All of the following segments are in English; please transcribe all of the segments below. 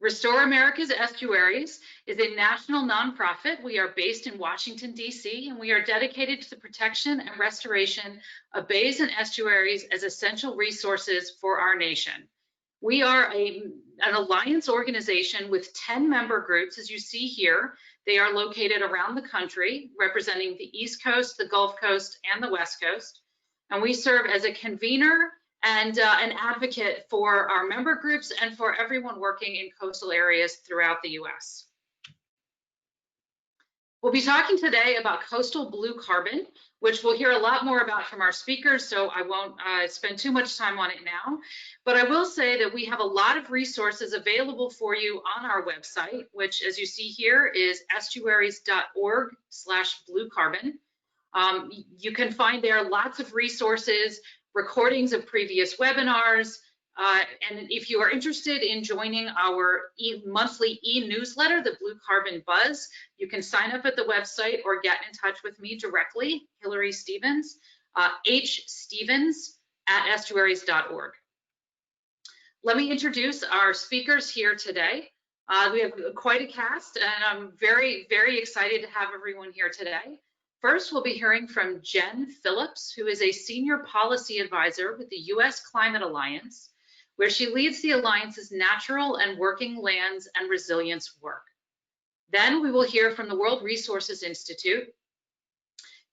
Restore America's Estuaries is a national nonprofit. We are based in Washington, D.C., and we are dedicated to the protection and restoration of bays and estuaries as essential resources for our nation. We are an alliance organization with 10 member groups, as you see here. They are located around the country, representing the East Coast, the Gulf Coast, and the West Coast. And we serve as a convener and an advocate for our member groups and for everyone working in coastal areas throughout the US. We'll be talking today about coastal blue carbon, which we'll hear a lot more about from our speakers, so I won't spend too much time on it now. But I will say that we have a lot of resources available for you on our website, which, as you see here, is estuaries.org/bluecarbon. You can find there lots of resources, recordings of previous webinars, and if you are interested in joining our monthly e-newsletter, the Blue Carbon Buzz, you can sign up at the website or get in touch with me directly, Hillary Stevens, hstevens@estuaries.org. Let me introduce our speakers here today. We have quite a cast, and I'm very, very excited to have everyone here today. First, we'll be hearing from Jen Phillips, who is a Senior Policy Advisor with the U.S. Climate Alliance, where she leads the Alliance's natural and working lands and resilience work. Then we will hear from the World Resources Institute.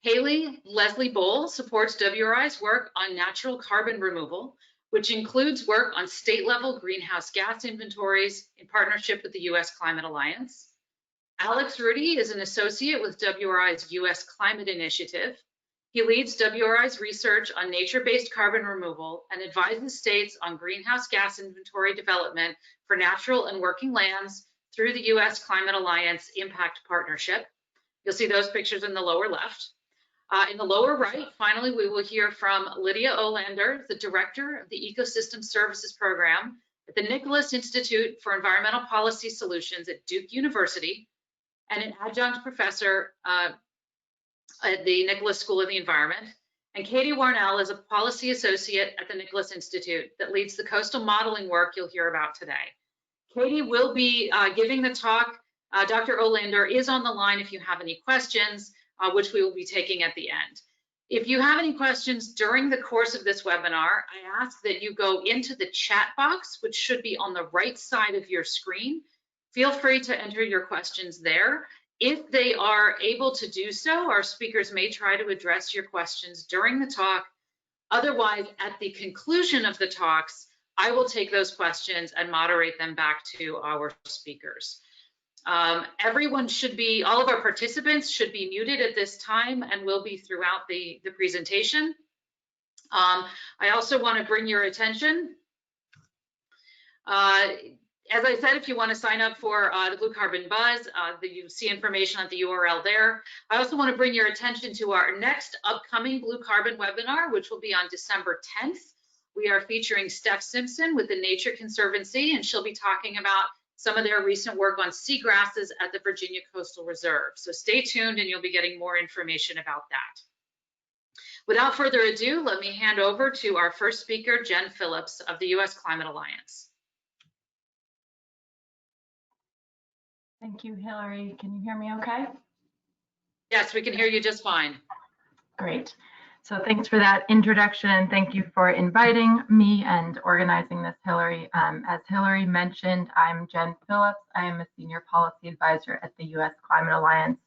Haley Leslie Bowl supports WRI's work on natural carbon removal, which includes work on state-level greenhouse gas inventories in partnership with the U.S. Climate Alliance. Alex Rudy is an associate with WRI's U.S. Climate Initiative. He leads WRI's research on nature-based carbon removal and advises states on greenhouse gas inventory development for natural and working lands through the U.S. Climate Alliance Impact Partnership. You'll see those pictures in the lower left. In the lower right, finally, we will hear from Lydia Olander, the Director of the Ecosystem Services Program at the Nicholas Institute for Environmental Policy Solutions at Duke University, and an adjunct professor at the Nicholas School of the Environment. And Katie Warnell is a policy associate at the Nicholas Institute that leads the coastal modeling work you'll hear about today. Katie will be giving the talk. Dr. Olander is on the line if you have any questions, which we will be taking at the end. If you have any questions during the course of this webinar, I ask that you go into the chat box, which should be on the right side of your screen. Feel free to enter your questions there. If they are able to do so, our speakers may try to address your questions during the talk. Otherwise, at the conclusion of the talks, I will take those questions and moderate them back to our speakers. Everyone should be, all of our participants should be muted at this time and will be throughout the presentation. I also want to bring your attention. As I said, if you want to sign up for the Blue Carbon Buzz, you see information at the URL there. I also want to bring your attention to our next upcoming Blue Carbon webinar, which will be on December 10th. We are featuring Steph Simpson with the Nature Conservancy, and she'll be talking about some of their recent work on seagrasses at the Virginia Coastal Reserve. So stay tuned and you'll be getting more information about that. Without further ado, let me hand over to our first speaker, Jen Phillips of the U.S. Climate Alliance. Thank you, Hillary. Can you hear me okay? Yes, we can hear you just fine. Great. So thanks for that introduction, and thank you for inviting me and organizing this, Hillary. As Hillary mentioned, I'm Jen Phillips. I am a Senior Policy Advisor at the U.S. Climate Alliance.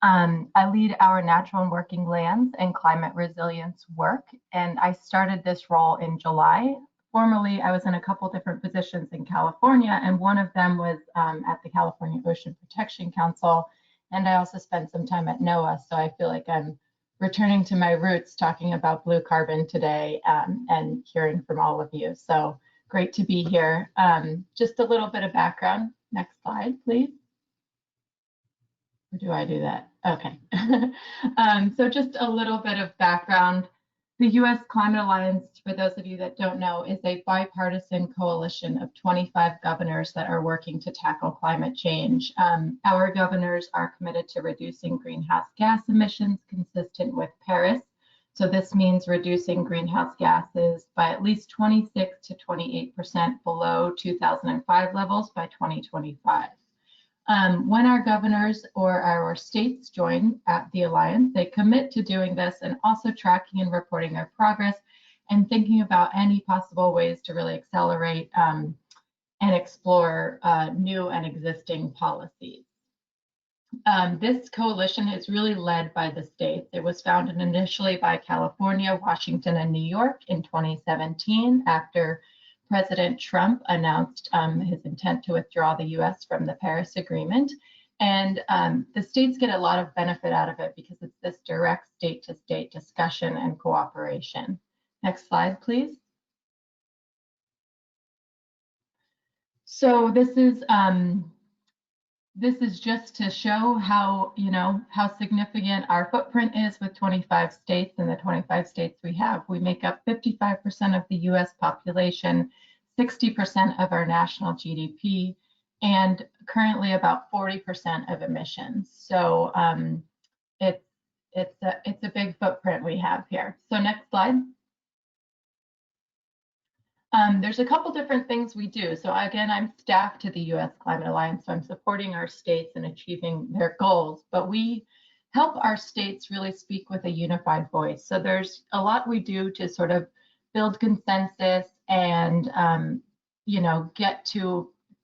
I lead our natural and working lands and climate resilience work, and I started this role in July. Formerly, I was in a couple different positions in California, and one of them was at the California Ocean Protection Council, and I also spent some time at NOAA, so I feel like I'm returning to my roots talking about blue carbon today and hearing from all of you. So great to be here. Just a little bit of background. Next slide, please. Or do I do that? Okay. So just a little bit of background. The U.S. Climate Alliance, for those of you that don't know, is a bipartisan coalition of 25 governors that are working to tackle climate change. Our governors are committed to reducing greenhouse gas emissions consistent with Paris So this means reducing greenhouse gases by at least 26 to 28% below 2005 levels by 2025. When our governors or our states join at the Alliance, they commit to doing this and also tracking and reporting their progress and thinking about any possible ways to really accelerate and explore new and existing policies. This coalition is really led by the states. It was founded initially by California, Washington, and New York in 2017 after President Trump announced his intent to withdraw the US from the Paris Agreement. And the states get a lot of benefit out of it because it's this direct state-to-state discussion and cooperation. Next slide, please. So this is just to show how, how significant our footprint is with 25 states. And the 25 states we have, we make up 55% of the US population, 60% of our national GDP, and currently about 40% of emissions. So it's a big footprint we have here. So next slide. There's a couple different things we do. So again, I'm staff to the US Climate Alliance, so I'm supporting our states in achieving their goals, but we help our states really speak with a unified voice. So there's a lot we do to sort of build consensus and,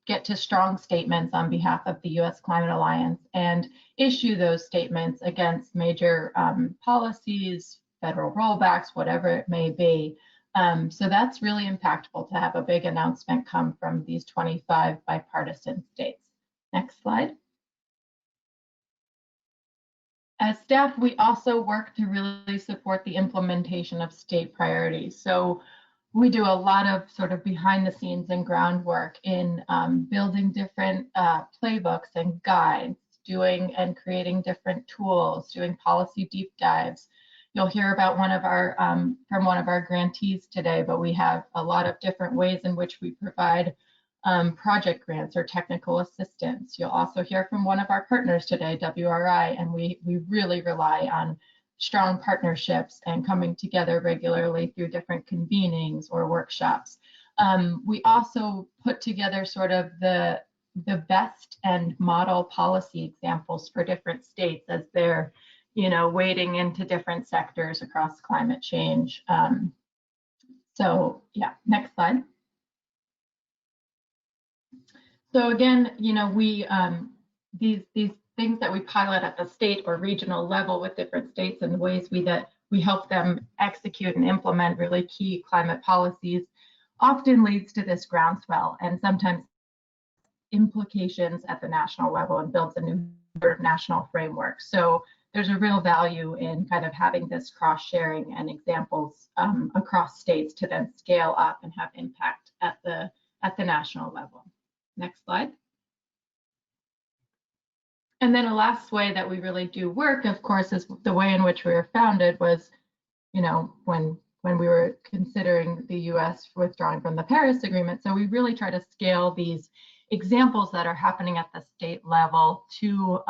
get to strong statements on behalf of the US Climate Alliance and issue those statements against major policies, federal rollbacks, whatever it may be. So that's really impactful to have a big announcement come from these 25 bipartisan states. Next slide. As staff, we also work to really support the implementation of state priorities. So we do a lot of sort of behind the scenes and groundwork in building different playbooks and guides, doing and creating different tools, doing policy deep dives. You'll hear about one of our from one of our grantees today, but we have a lot of different ways in which we provide project grants or technical assistance. You'll also hear from one of our partners today, WRI, and we really rely on strong partnerships and coming together regularly through different convenings or workshops. We also put together sort of the best and model policy examples for different states as they're wading into different sectors across climate change. So yeah, next slide. So again, we these things that we pilot at the state or regional level with different states and the ways that we help them execute and implement really key climate policies often leads to this groundswell and sometimes implications at the national level and builds a new sort of national framework. So there's a real value in kind of having this cross-sharing and examples across states to then scale up and have impact at the national level. Next slide. And then a last way that we really do work, of course, is the way in which we were founded was, when we were considering the US withdrawing from the Paris Agreement. So we really try to scale these examples that are happening at the state level to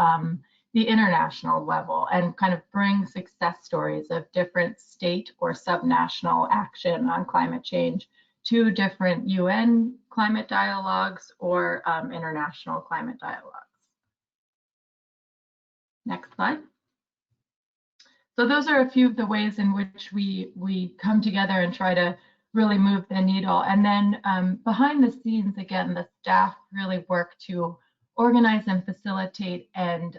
the international level and kind of bring success stories of different state or subnational action on climate change to different UN climate dialogues or international climate dialogues. Next slide. So those are a few of the ways in which we come together and try to really move the needle. And then behind the scenes, again, the staff really work to organize and facilitate and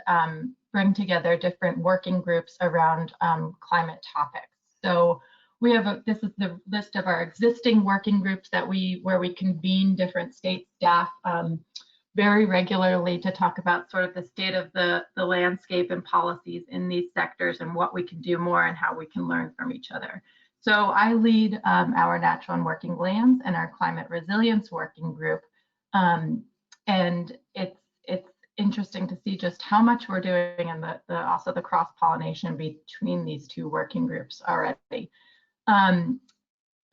bring together different working groups around climate topics. So we have this is the list of our existing working groups where we convene different state staff very regularly to talk about sort of the state of the landscape and policies in these sectors and what we can do more and how we can learn from each other. So I lead our natural and working lands and our climate resilience working group. And it's interesting to see just how much we're doing and also the cross-pollination between these two working groups already.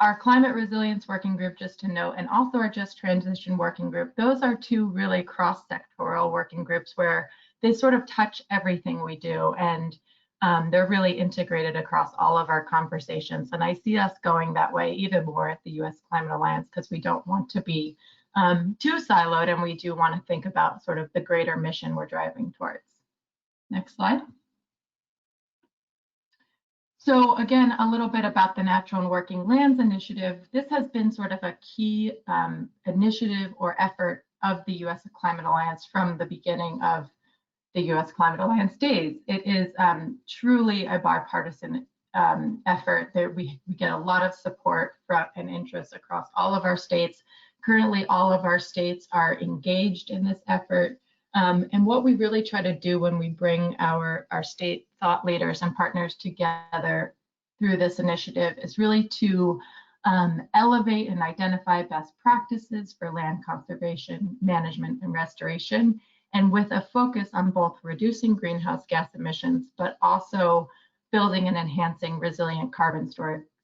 Our climate resilience working group, just to note, and also our just transition working group, those are two really cross-sectoral working groups where they sort of touch everything we do. And they're really integrated across all of our conversations. And I see us going that way even more at the U.S. Climate Alliance, because we don't want to be too siloed, and we do want to think about sort of the greater mission we're driving towards. Next slide. So again, a little bit about the Natural and Working Lands Initiative. This has been sort of a key initiative or effort of the U.S. Climate Alliance from the beginning of the U.S. Climate Alliance days. It is truly a bipartisan effort. We get a lot of support from and interest across all of our states. Currently, all of our states are engaged in this effort. And what we really try to do when we bring our state thought leaders and partners together through this initiative is really to elevate and identify best practices for land conservation, management, and restoration, and with a focus on both reducing greenhouse gas emissions, but also building and enhancing resilient carbon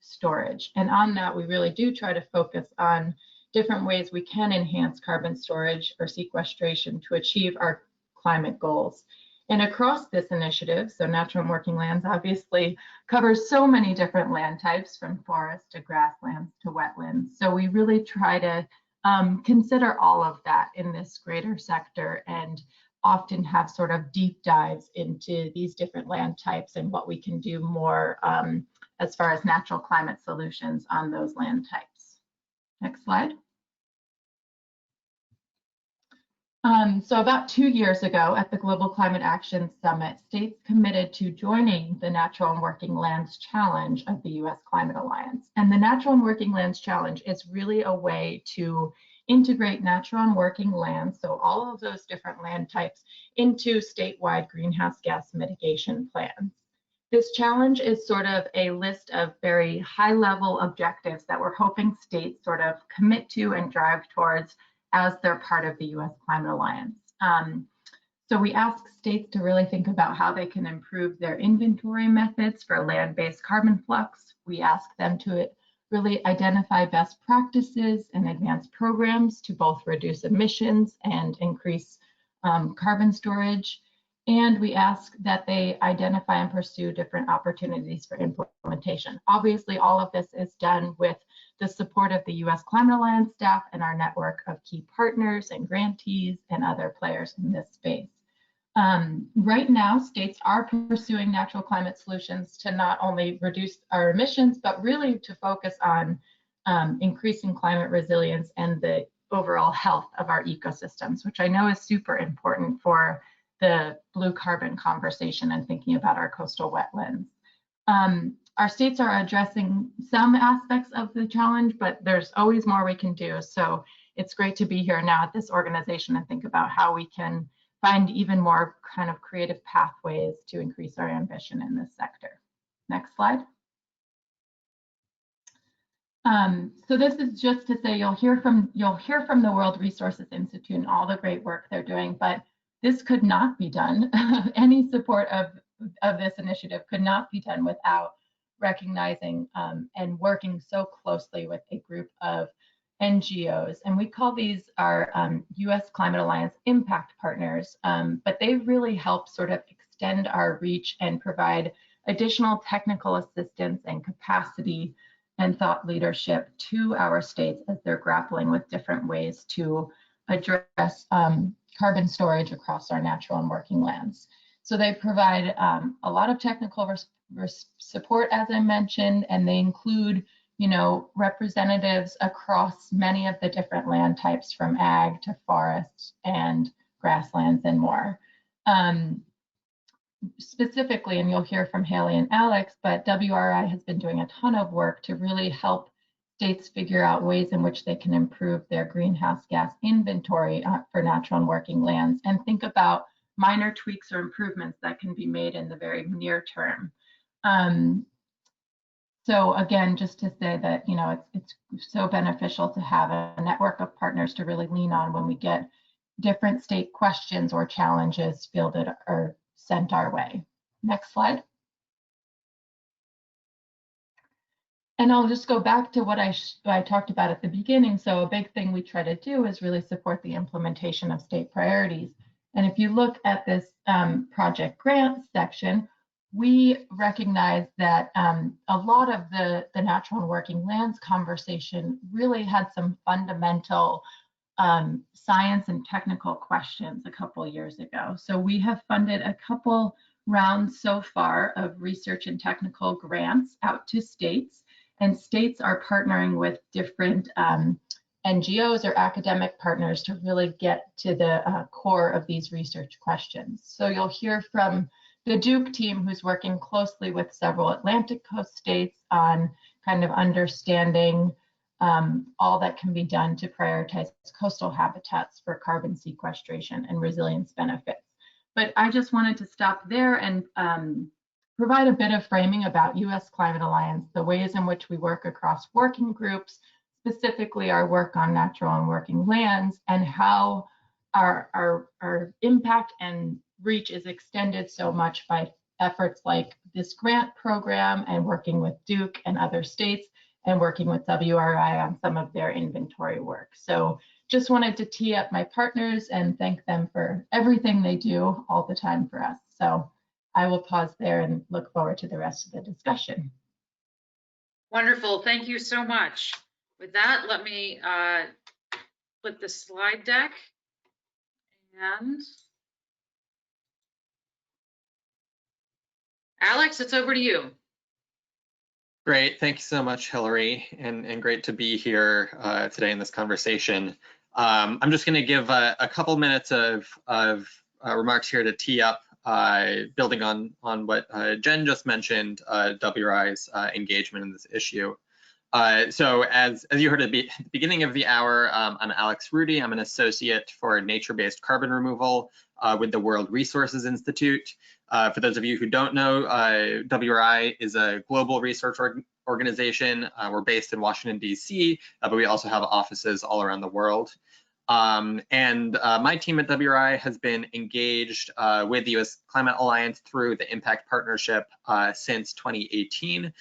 storage. And on that, we really do try to focus on different ways we can enhance carbon storage or sequestration to achieve our climate goals. And across this initiative, so Natural and Working Lands obviously covers so many different land types, from forest to grasslands to wetlands. So we really try to consider all of that in this greater sector, and often have sort of deep dives into these different land types and what we can do more as far as natural climate solutions on those land types. Next slide. So about 2 years ago at the Global Climate Action Summit, states committed to joining the Natural and Working Lands Challenge of the U.S. Climate Alliance. And the Natural and Working Lands Challenge is really a way to integrate natural and working lands, so all of those different land types, into statewide greenhouse gas mitigation plans. This challenge is sort of a list of very high-level objectives that we're hoping states sort of commit to and drive towards as they're part of the U.S. Climate Alliance. So we ask states to really think about how they can improve their inventory methods for land-based carbon flux. We ask them to really identify best practices and advance programs to both reduce emissions and increase carbon storage. And we ask that they identify and pursue different opportunities for implementation. Obviously, all of this is done with the support of the U.S. Climate Alliance staff and our network of key partners and grantees and other players in this space. Right now, states are pursuing natural climate solutions to not only reduce our emissions, but really to focus on increasing climate resilience and the overall health of our ecosystems, which I know is super important for the blue carbon conversation and thinking about our coastal wetlands. Our states are addressing some aspects of the challenge, but there's always more we can do. So it's great to be here now at this organization and think about how we can find even more kind of creative pathways to increase our ambition in this sector. Next slide. So this is just to say you'll hear from the World Resources Institute and all the great work they're doing, but this could not be done. Any support of this initiative could not be done without recognizing and working so closely with a group of NGOs. And we call these our U.S. Climate Alliance Impact Partners, but they really help sort of extend our reach and provide additional technical assistance and capacity and thought leadership to our states as they're grappling with different ways to address carbon storage across our natural and working lands. So they provide a lot of technical support, as I mentioned, and they include, representatives across many of the different land types, from ag to forest and grasslands and more. Specifically, and you'll hear from Haley and Alex, but WRI has been doing a ton of work to really help states figure out ways in which they can improve their greenhouse gas inventory for natural and working lands, and think about minor tweaks or improvements that can be made in the very near term. So again, just to say that, it's so beneficial to have a network of partners to really lean on when we get different state questions or challenges fielded or sent our way. Next slide. And I'll just go back to what I talked about at the beginning. So a big thing we try to do is really support the implementation of state priorities. And if you look at this project grants section, we recognize that a lot of the natural and working lands conversation really had some fundamental science and technical questions a couple years ago. So we have funded a couple rounds so far of research and technical grants out to states, and states are partnering with different NGOs or academic partners to really get to the core of these research questions. So you'll hear from the Duke team, who's working closely with several Atlantic coast states on kind of understanding all that can be done to prioritize coastal habitats for carbon sequestration and resilience benefits. But I just wanted to stop there and provide a bit of framing about U.S. Climate Alliance, the ways in which we work across working groups, specifically our work on natural and working lands, and how our impact and reach is extended so much by efforts like this grant program and working with Duke and other states and working with WRI on some of their inventory work. So just wanted to tee up my partners and thank them for everything they do all the time for us. So I will pause there and look forward to the rest of the discussion. Wonderful, thank you so much. With that, let me flip the slide deck. And Alex, it's over to you. Great, thank you so much, Hillary, and great to be here today in this conversation. I'm just going to give a couple minutes of remarks here to tee up, building on what Jen just mentioned, WRI's engagement in this issue. So as you heard at the beginning of the hour, I'm Alex Rudy. I'm an associate for nature-based carbon removal with the World Resources Institute. For those of you who don't know, WRI is a global research organization. We're based in Washington, D.C., but we also have offices all around the world. My team at WRI has been engaged with the U.S. Climate Alliance through the Impact Partnership since 2018.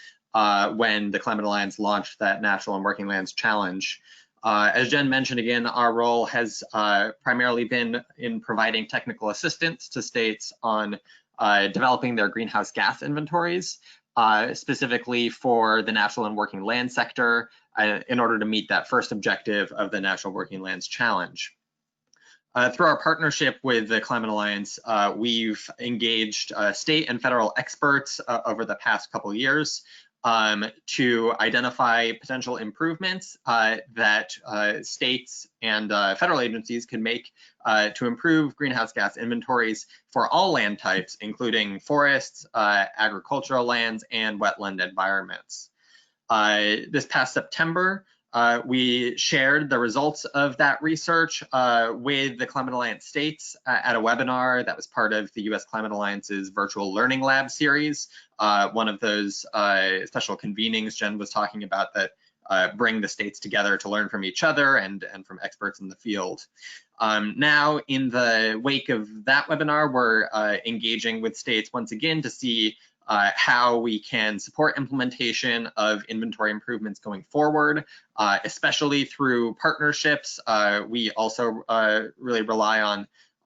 When the Climate Alliance launched that Natural and Working Lands Challenge. As Jen mentioned again, our role has primarily been in providing technical assistance to states on developing their greenhouse gas inventories, specifically for the natural and working land sector, in order to meet that first objective of the Natural Working Lands Challenge. Through our partnership with the Climate Alliance, we've engaged state and federal experts over the past couple of years to identify potential improvements that states and federal agencies can make to improve greenhouse gas inventories for all land types, including forests, agricultural lands, and wetland environments. This past September, we shared the results of that research with the Climate Alliance states at a webinar that was part of the U.S. Climate Alliance's Virtual Learning Lab series, one of those special convenings Jen was talking about that bring the states together to learn from each other and from experts in the field. Now, in the wake of that webinar, we're engaging with states once again to see how we can support implementation of inventory improvements going forward, especially through partnerships. We also really rely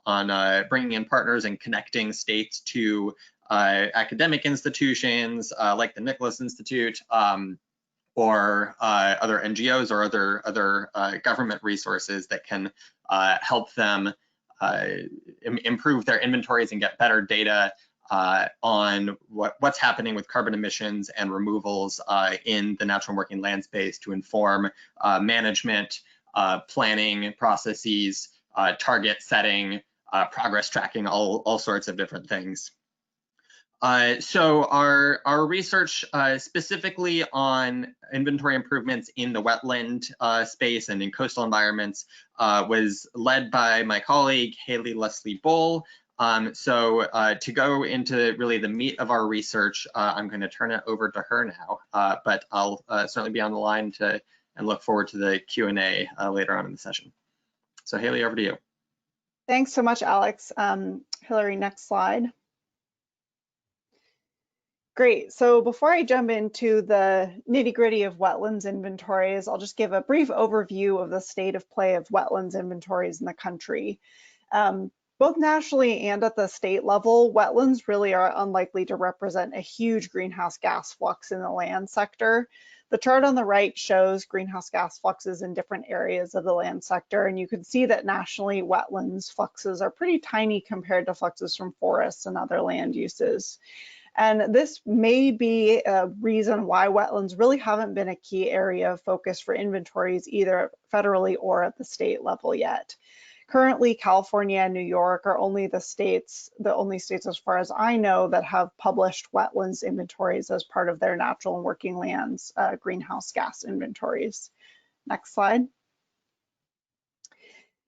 on bringing in partners and connecting states to academic institutions like the Nicholas Institute or other NGOs or other government resources that can help them improve their inventories and get better data on what's happening with carbon emissions and removals in the natural and working land space to inform management, planning processes, target setting, progress tracking, all sorts of different things. So our research specifically on inventory improvements in the wetland space and in coastal environments was led by my colleague, Haley Leslie Bull. To go into really the meat of our research, I'm going to turn it over to her now, but I'll certainly be on the line and look forward to the Q&A later on in the session. So Haley, over to you. Thanks so much, Alex. Hillary, next slide. Great, so before I jump into the nitty-gritty of wetlands inventories, I'll just give a brief overview of the state of play of wetlands inventories in the country. Both nationally and at the state level, wetlands really are unlikely to represent a huge greenhouse gas flux in the land sector. The chart on the right shows greenhouse gas fluxes in different areas of the land sector, and you can see that nationally wetlands fluxes are pretty tiny compared to fluxes from forests and other land uses. And this may be a reason why wetlands really haven't been a key area of focus for inventories either federally or at the state level yet. Currently, California and New York are the only states as far as I know that have published wetlands inventories as part of their natural and working lands greenhouse gas inventories. Next slide.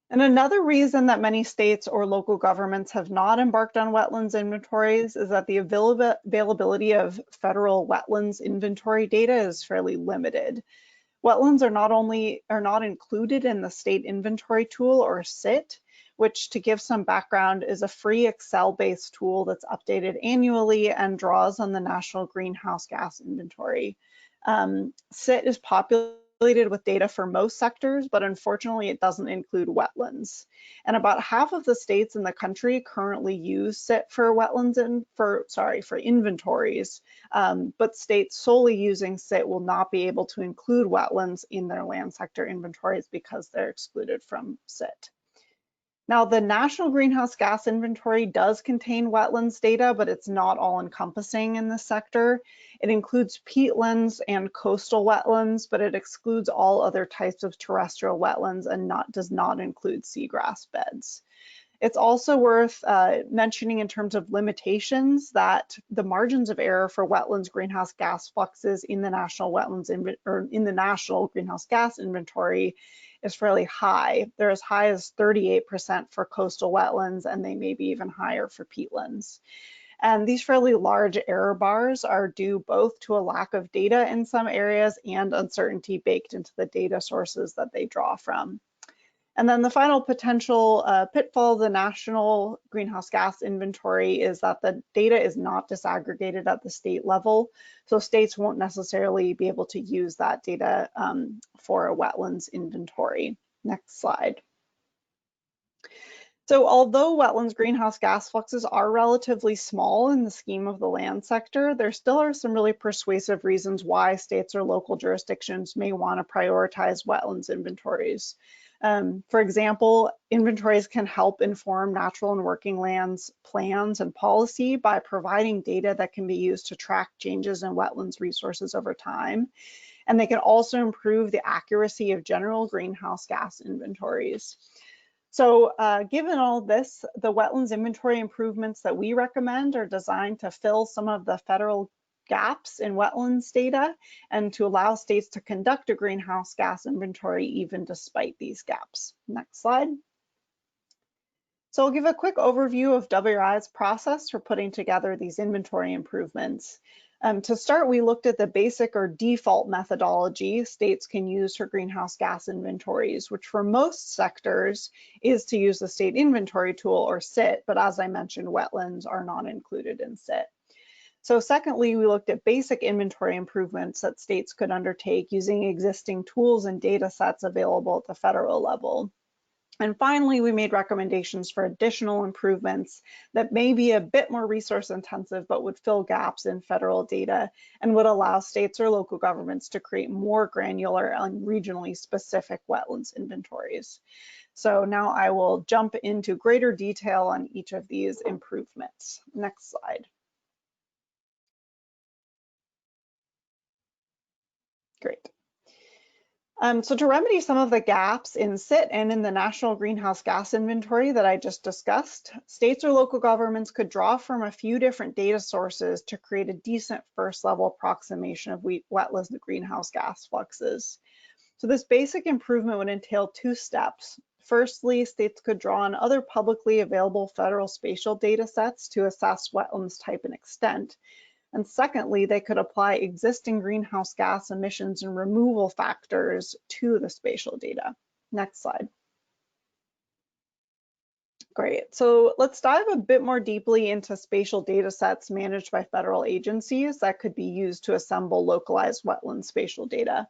And another reason that many states or local governments have not embarked on wetlands inventories is that the availability of federal wetlands inventory data is fairly limited. Wetlands are not included in the state inventory tool, or SIT, which, to give some background, is a free Excel-based tool that's updated annually and draws on the National Greenhouse Gas Inventory. SIT is populated with data for most sectors, but unfortunately it doesn't include wetlands. And about half of the states in the country currently use SIT for wetlands and for inventories, but states solely using SIT will not be able to include wetlands in their land sector inventories because they're excluded from SIT. Now, the National Greenhouse Gas Inventory does contain wetlands data, but it's not all encompassing in this sector. It includes peatlands and coastal wetlands, but it excludes all other types of terrestrial wetlands and does not include seagrass beds. It's also worth mentioning in terms of limitations that the margins of error for wetlands greenhouse gas fluxes in the National Greenhouse Gas Inventory is fairly high. They're as high as 38% for coastal wetlands, and they may be even higher for peatlands. And these fairly large error bars are due both to a lack of data in some areas and uncertainty baked into the data sources that they draw from. And then the final potential pitfall of the National Greenhouse Gas Inventory is that the data is not disaggregated at the state level. So states won't necessarily be able to use that data for a wetlands inventory. Next slide. So although wetlands greenhouse gas fluxes are relatively small in the scheme of the land sector, there still are some really persuasive reasons why states or local jurisdictions may want to prioritize wetlands inventories. For example, inventories can help inform natural and working lands plans and policy by providing data that can be used to track changes in wetlands resources over time. And they can also improve the accuracy of general greenhouse gas inventories. So given all this, the wetlands inventory improvements that we recommend are designed to fill some of the federal gaps in wetlands data and to allow states to conduct a greenhouse gas inventory even despite these gaps. Next slide. So I'll give a quick overview of WRI's process for putting together these inventory improvements. To start, we looked at the basic or default methodology states can use for greenhouse gas inventories, which for most sectors is to use the state inventory tool, or SIT, but as I mentioned, wetlands are not included in SIT. So secondly, we looked at basic inventory improvements that states could undertake using existing tools and data sets available at the federal level. And finally, we made recommendations for additional improvements that may be a bit more resource intensive, but would fill gaps in federal data and would allow states or local governments to create more granular and regionally specific wetlands inventories. So now I will jump into greater detail on each of these improvements. Next slide. Great. So to remedy some of the gaps in SIT and in the National Greenhouse Gas Inventory that I just discussed, states or local governments could draw from a few different data sources to create a decent first level approximation of wetlands greenhouse gas fluxes. So this basic improvement would entail two steps. Firstly, states could draw on other publicly available federal spatial data sets to assess wetlands type and extent. And secondly, they could apply existing greenhouse gas emissions and removal factors to the spatial data. Next slide. Great, so let's dive a bit more deeply into spatial data sets managed by federal agencies that could be used to assemble localized wetland spatial data.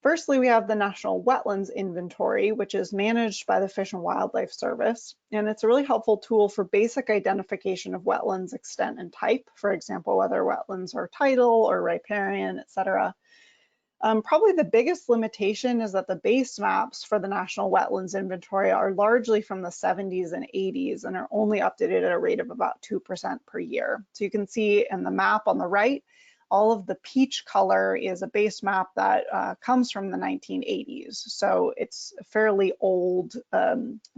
Firstly, we have the National Wetlands Inventory, which is managed by the Fish and Wildlife Service. And it's a really helpful tool for basic identification of wetlands extent and type. For example, whether wetlands are tidal or riparian, et cetera. Probably the biggest limitation is that the base maps for the National Wetlands Inventory are largely from the 70s and 80s and are only updated at a rate of about 2% per year. So you can see in the map on the right, all of the peach color is a base map that comes from the 1980s. So it's a fairly old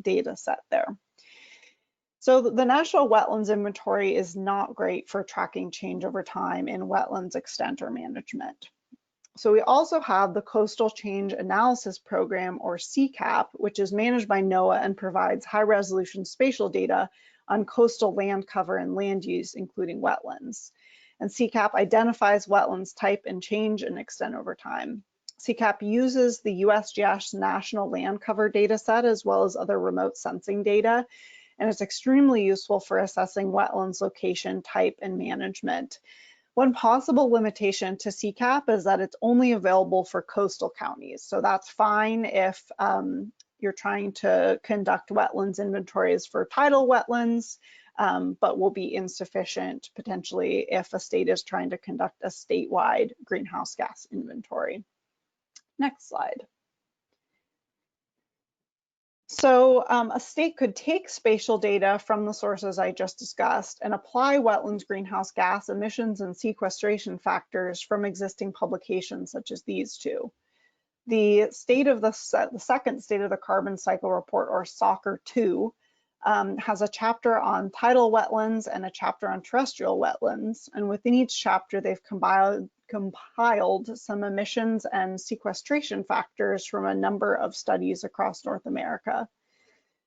data set there. So the National Wetlands Inventory is not great for tracking change over time in wetlands extent or management. So we also have the Coastal Change Analysis Program, or CCAP, which is managed by NOAA and provides high-resolution spatial data on coastal land cover and land use, including wetlands. And CCAP identifies wetlands type and change and extent over time. CCAP uses the USGS National Land Cover data set as well as other remote sensing data, and it's extremely useful for assessing wetlands location, type, and management. One possible limitation to CCAP is that it's only available for coastal counties. So that's fine if you're trying to conduct wetlands inventories for tidal wetlands, but will be insufficient potentially if a state is trying to conduct a statewide greenhouse gas inventory. Next slide. So a state could take spatial data from the sources I just discussed and apply wetlands greenhouse gas emissions and sequestration factors from existing publications such as these two. The second State of the Carbon Cycle Report, or SOCR 2, has a chapter on tidal wetlands and a chapter on terrestrial wetlands. And within each chapter, they've compiled some emissions and sequestration factors from a number of studies across North America.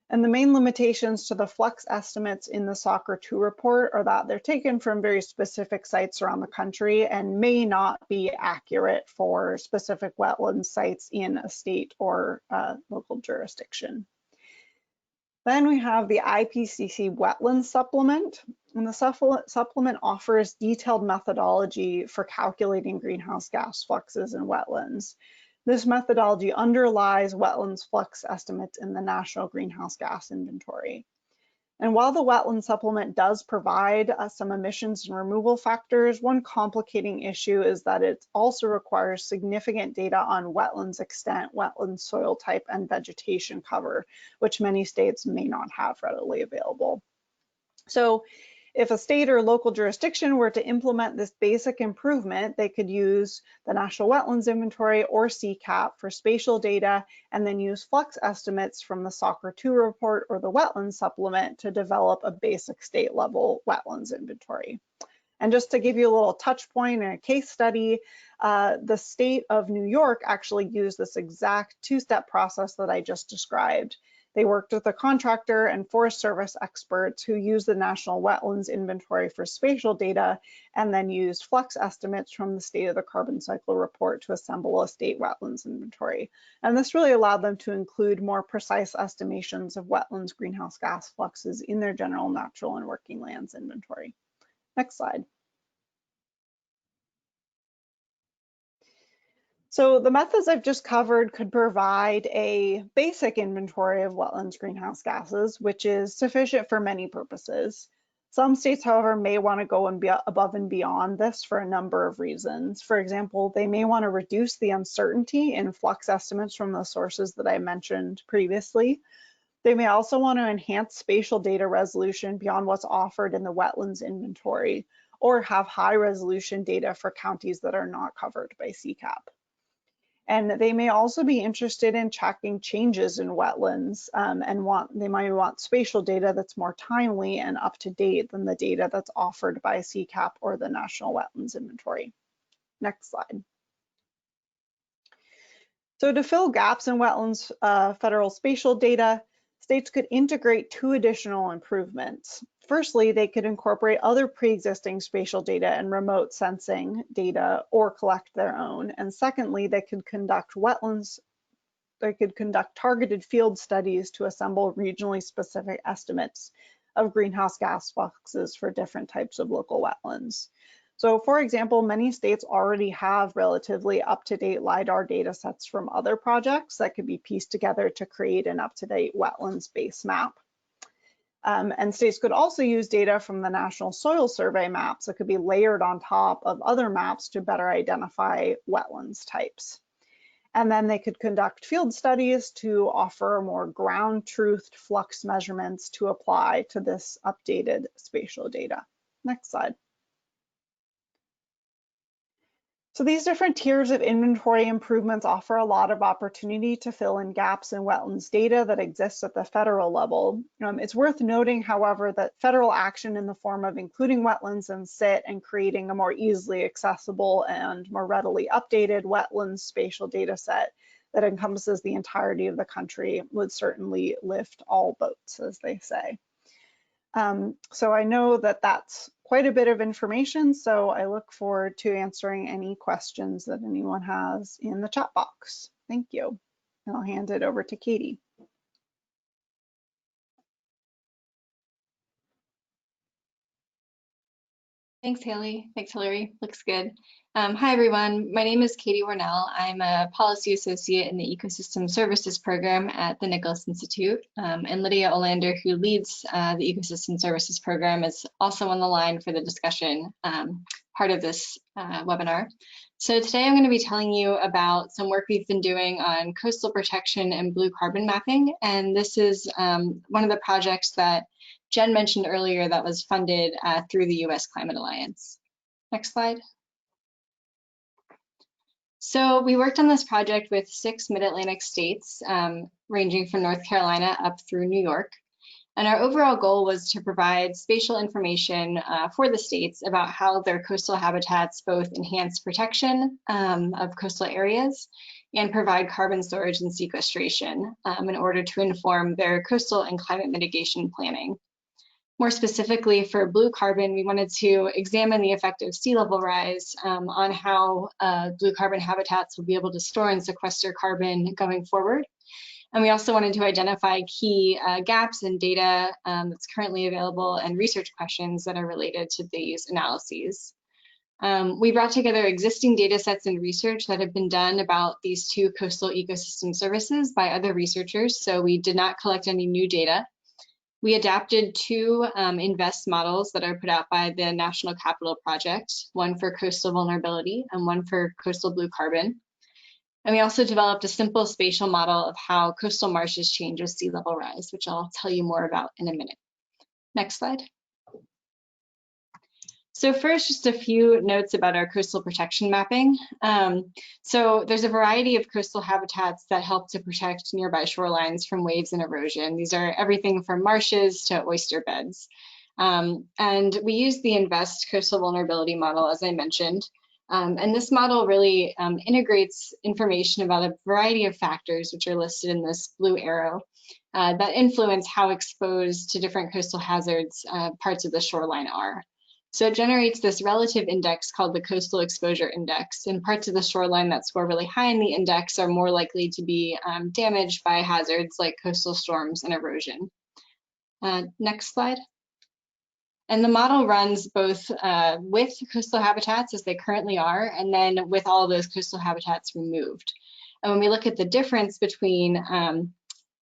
And the main limitations to the flux estimates in the SOCR 2 report are that they're taken from very specific sites around the country and may not be accurate for specific wetland sites in a state or local jurisdiction. Then we have the IPCC Wetlands Supplement, and the supplement offers detailed methodology for calculating greenhouse gas fluxes in wetlands. This methodology underlies wetlands flux estimates in the National Greenhouse Gas Inventory. And while the Wetlands Supplement does provide some emissions and removal factors, one complicating issue is that it also requires significant data on wetlands extent, wetland soil type, and vegetation cover, which many states may not have readily available. So if a state or local jurisdiction were to implement this basic improvement, they could use the National Wetlands Inventory or CCAP for spatial data, and then use flux estimates from the SOCR 2 report or the Wetlands Supplement to develop a basic state level wetlands inventory. And just to give you a little touch point in a case study, the state of New York actually used this exact two-step process that I just described. They worked with a contractor and Forest Service experts who used the National Wetlands Inventory for spatial data and then used flux estimates from the State of the Carbon Cycle report to assemble a state wetlands inventory. And this really allowed them to include more precise estimations of wetlands greenhouse gas fluxes in their general natural and working lands inventory. Next slide. So the methods I've just covered could provide a basic inventory of wetlands greenhouse gases, which is sufficient for many purposes. Some states, however, may want to go above and beyond this for a number of reasons. For example, they may want to reduce the uncertainty in flux estimates from the sources that I mentioned previously. They may also want to enhance spatial data resolution beyond what's offered in the wetlands inventory, or have high resolution data for counties that are not covered by CCAP. And they may also be interested in tracking changes in wetlands and they might want spatial data that's more timely and up to date than the data that's offered by CCAP or the National Wetlands Inventory. Next slide. So to fill gaps in wetlands federal spatial data, states could integrate two additional improvements. Firstly, they could incorporate other pre-existing spatial data and remote sensing data or collect their own. And secondly, they could conduct targeted field studies to assemble regionally specific estimates of greenhouse gas fluxes for different types of local wetlands. So for example, many states already have relatively up-to-date LiDAR data sets from other projects that could be pieced together to create an up-to-date wetlands-based map. And states could also use data from the National Soil Survey maps that could be layered on top of other maps to better identify wetlands types. And then they could conduct field studies to offer more ground truthed flux measurements to apply to this updated spatial data. Next slide. So these different tiers of inventory improvements offer a lot of opportunity to fill in gaps in wetlands data that exists at the federal level. It's worth noting, however, that federal action in the form of including wetlands in SIT and creating a more easily accessible and more readily updated wetlands spatial data set that encompasses the entirety of the country would certainly lift all boats, as they say. So I know that that's quite a bit of information, so I look forward to answering any questions that anyone has in the chat box. Thank you. And I'll hand it over to Katie. Thanks, Haley. Thanks, Hillary. Looks good. Hi, everyone. My name is Katie Warnell. I'm a policy associate in the Ecosystem Services program at the Nicholas Institute. And Lydia Olander, who leads the Ecosystem Services program, is also on the line for the discussion part of this webinar. So today I'm going to be telling you about some work we've been doing on coastal protection and blue carbon mapping. And this is one of the projects that Jen mentioned earlier that was funded through the U.S. Climate Alliance. Next slide. So we worked on this project with 6 mid-Atlantic states, ranging from North Carolina up through New York. And our overall goal was to provide spatial information for the states about how their coastal habitats both enhance protection of coastal areas and provide carbon storage and sequestration in order to inform their coastal and climate mitigation planning. More specifically for blue carbon, we wanted to examine the effect of sea level rise on how blue carbon habitats will be able to store and sequester carbon going forward. And we also wanted to identify key gaps in data that's currently available and research questions that are related to these analyses. We brought together existing data sets and research that have been done about these 2 coastal ecosystem services by other researchers, so we did not collect any new data. We adapted 2 INVEST models that are put out by the National Capital Project, one for coastal vulnerability and one for coastal blue carbon. And we also developed a simple spatial model of how coastal marshes change with sea level rise, which I'll tell you more about in a minute. Next slide. So first, just a few notes about our coastal protection mapping. So there's a variety of coastal habitats that help to protect nearby shorelines from waves and erosion. These are everything from marshes to oyster beds. And we use the INVEST coastal vulnerability model, as I mentioned. And this model really integrates information about a variety of factors, which are listed in this blue arrow, that influence how exposed to different coastal hazards parts of the shoreline are. So it generates this relative index called the Coastal Exposure Index, and parts of the shoreline that score really high in the index are more likely to be damaged by hazards like coastal storms and erosion. Next slide. And the model runs both with coastal habitats as they currently are, and then with all of those coastal habitats removed. And when we look at the difference between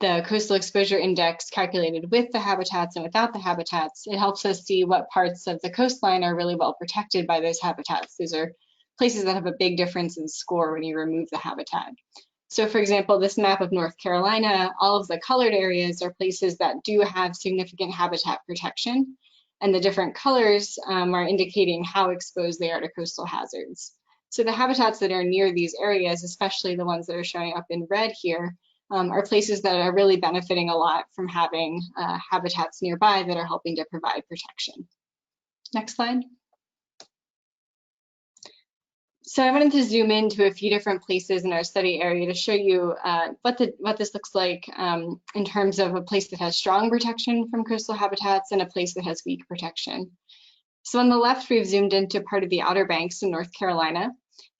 the Coastal Exposure Index calculated with the habitats and without the habitats, it helps us see what parts of the coastline are really well protected by those habitats. These are places that have a big difference in score when you remove the habitat. So for example, this map of North Carolina, all of the colored areas are places that do have significant habitat protection, and the different colors are indicating how exposed they are to coastal hazards. So the habitats that are near these areas, especially the ones that are showing up in red here, are places that are really benefiting a lot from having habitats nearby that are helping to provide protection. Next slide. So I wanted to zoom into a few different places in our study area to show you what this looks like in terms of a place that has strong protection from coastal habitats and a place that has weak protection. So on the left, we've zoomed into part of the Outer Banks in North Carolina.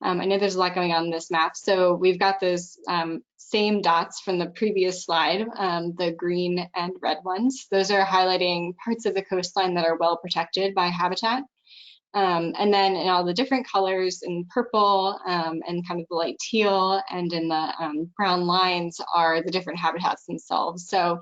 I know there's a lot going on in this map, so we've got those same dots from the previous slide, the green and red ones. Those are highlighting parts of the coastline that are well protected by habitat. And then in all the different colors in purple and kind of the light teal and in the brown lines are the different habitats themselves. So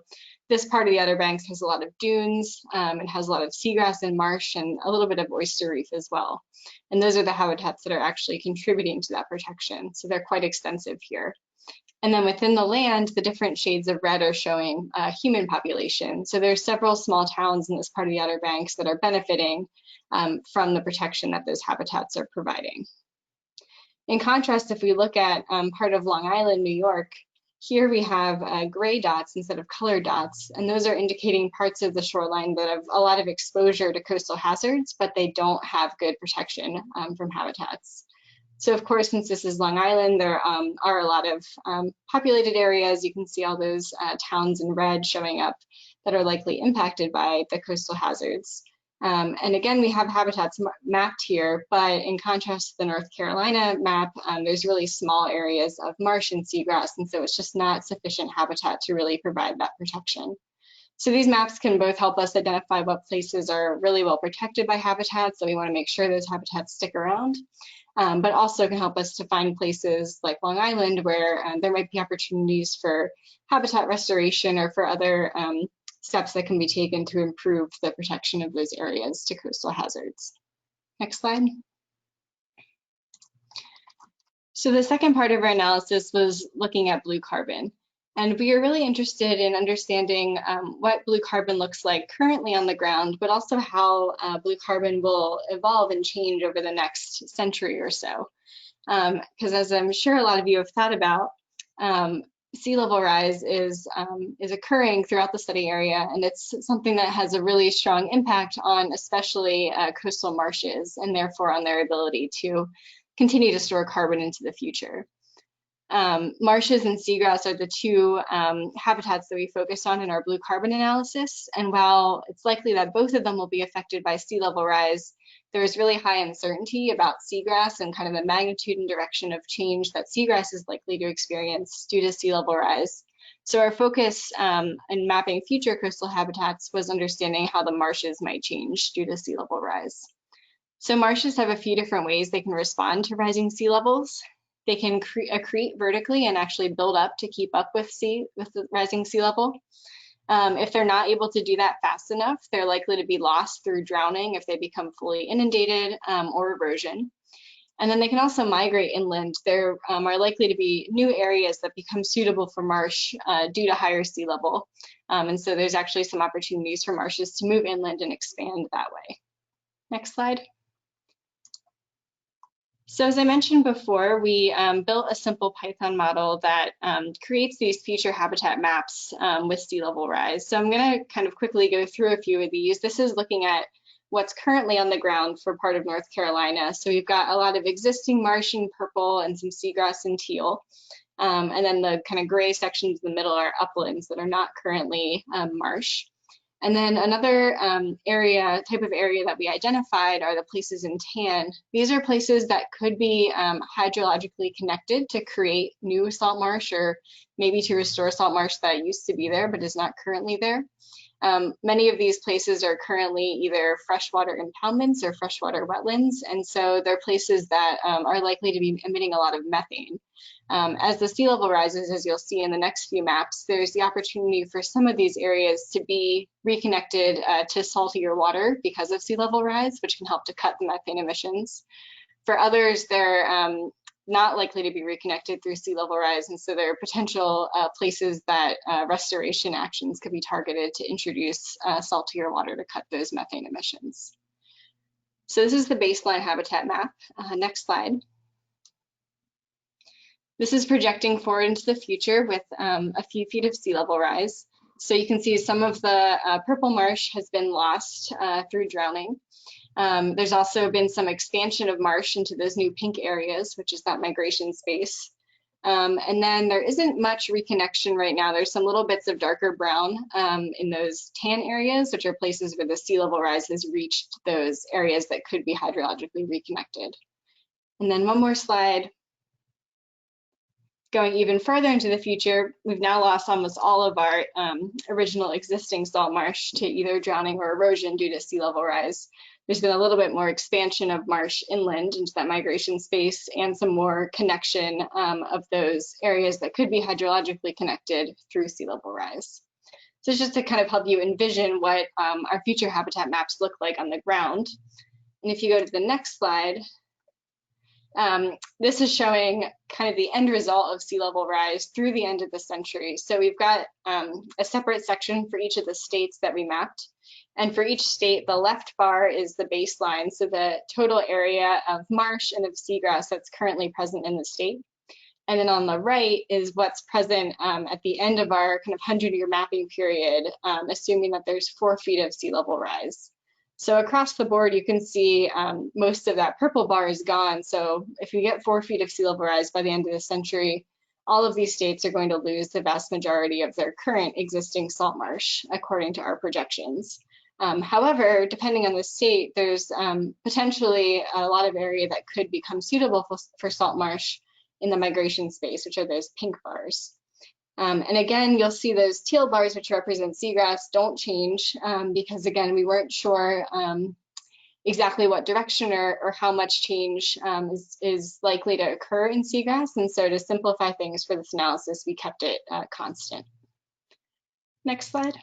this part of the Outer Banks has a lot of dunes, it has a lot of seagrass and marsh and a little bit of oyster reef as well. And those are the habitats that are actually contributing to that protection. So they're quite extensive here. And then within the land, the different shades of red are showing human population. So there's several small towns in this part of the Outer Banks that are benefiting from the protection that those habitats are providing. In contrast, if we look at part of Long Island, New York, here we have gray dots instead of colored dots, and those are indicating parts of the shoreline that have a lot of exposure to coastal hazards, but they don't have good protection from habitats. So of course, since this is Long Island, there are a lot of populated areas. You can see all those towns in red showing up that are likely impacted by the coastal hazards. And again, we have habitats mapped here, but in contrast to the North Carolina map, there's really small areas of marsh and seagrass, and so it's just not sufficient habitat to really provide that protection. So these maps can both help us identify what places are really well protected by habitats, so we want to make sure those habitats stick around, but also can help us to find places like Long Island where there might be opportunities for habitat restoration or for other steps that can be taken to improve the protection of those areas to coastal hazards. Next slide. So the second part of our analysis was looking at blue carbon. And we are really interested in understanding what blue carbon looks like currently on the ground, but also how blue carbon will evolve and change over the next century or so. Because as I'm sure a lot of you have thought about, sea level rise is occurring throughout the study area, and it's something that has a really strong impact on especially coastal marshes, and therefore on their ability to continue to store carbon into the future. Marshes and seagrass are the two habitats that we focused on in our blue carbon analysis, and while it's likely that both of them will be affected by sea level rise, there is really high uncertainty about seagrass and kind of the magnitude and direction of change that seagrass is likely to experience due to sea level rise. So our focus in mapping future coastal habitats was understanding how the marshes might change due to sea level rise. So marshes have a few different ways they can respond to rising sea levels. They can accrete vertically and actually build up to keep up with the rising sea level. If they're not able to do that fast enough, they're likely to be lost through drowning if they become fully inundated or erosion. And then they can also migrate inland. There are likely to be new areas that become suitable for marsh due to higher sea level. And so there's actually some opportunities for marshes to move inland and expand that way. Next slide. So as I mentioned before, we built a simple Python model that creates these future habitat maps with sea level rise. So I'm going to kind of quickly go through a few of these. This is looking at what's currently on the ground for part of North Carolina. So we've got a lot of existing marsh in purple and some seagrass in teal. And then the kind of gray sections in the middle are uplands that are not currently marsh. And then another type of area that we identified are the places in tan. These are places that could be hydrologically connected to create new salt marsh or maybe to restore salt marsh that used to be there but is not currently there. Many of these places are currently either freshwater impoundments or freshwater wetlands, and so they're places that are likely to be emitting a lot of methane. As the sea level rises, as you'll see in the next few maps, there's the opportunity for some of these areas to be reconnected to saltier water because of sea level rise, which can help to cut the methane emissions. For others, they're not likely to be reconnected through sea level rise, and so there are potential places that restoration actions could be targeted to introduce saltier water to cut those methane emissions. So this is the baseline habitat map. Next slide. This is projecting forward into the future with a few feet of sea level rise. So you can see some of the purple marsh has been lost through drowning. There's also been some expansion of marsh into those new pink areas, which is that migration space. And then there isn't much reconnection right now. There's some little bits of darker brown in those tan areas, which are places where the sea level rise has reached those areas that could be hydrologically reconnected. And then one more slide. Going even further into the future, we've now lost almost all of our original existing salt marsh to either drowning or erosion due to sea level rise. there's been a little bit more expansion of marsh inland into that migration space and some more connection of those areas that could be hydrologically connected through sea level rise. So it's just to kind of help you envision what our future habitat maps look like on the ground. And if you go to the next slide, this is showing kind of the end result of sea level rise through the end of the century. So we've got a separate section for each of the states that we mapped. And for each state, the left bar is the baseline, so the total area of marsh and of seagrass that's currently present in the state. And then on the right is what's present at the end of our kind of 100-year mapping period, assuming that there's 4 feet of sea level rise. So across the board, you can see most of that purple bar is gone. So if you get 4 feet of sea level rise by the end of the century, all of these states are going to lose the vast majority of their current existing salt marsh, according to our projections. However, depending on the state, there's potentially a lot of area that could become suitable for salt marsh in the migration space, which are those pink bars. And again, you'll see those teal bars, which represent seagrass, don't change because, again, we weren't sure exactly what direction or how much change is likely to occur in seagrass. And so to simplify things for this analysis, we kept it constant. Next slide.